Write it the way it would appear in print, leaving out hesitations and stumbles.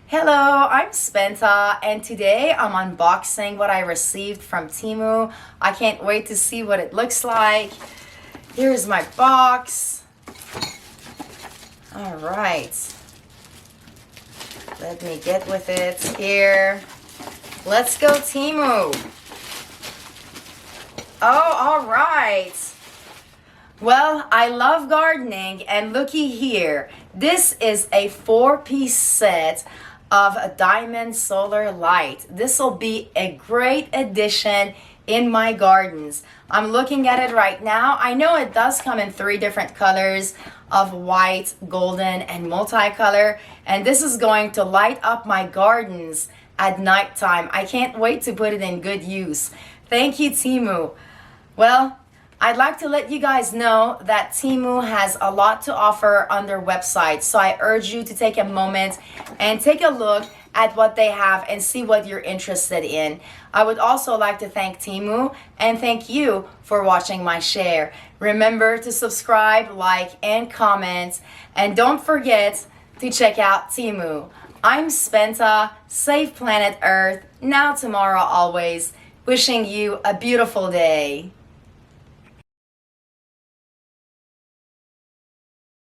Hello, I'm Spenta, and today I'm unboxing what I received from Temu. I can't wait to see what it looks like. Here's my box. All right. Let me get with it here. Let's go, Temu. Oh, all right. Well, I love gardening, and looky here. This is a 4-piece set of a diamond solar light. This will be a great addition in my gardens. I'm looking at it right now. I know it does come in 3 different colors of white, golden, and multicolor, and this is going to light up my gardens at nighttime. I can't wait to put it in good use. Thank you, Temu. Well, I'd like to let you guys know that Temu has a lot to offer on their website, so I urge you to take a moment and take a look at what they have and see what you're interested in. I would also like to thank Temu and thank you for watching my share. Remember to subscribe, like, and comment, and don't forget to check out Temu. I'm Spenta, save planet Earth, now, tomorrow, always, wishing you a beautiful day.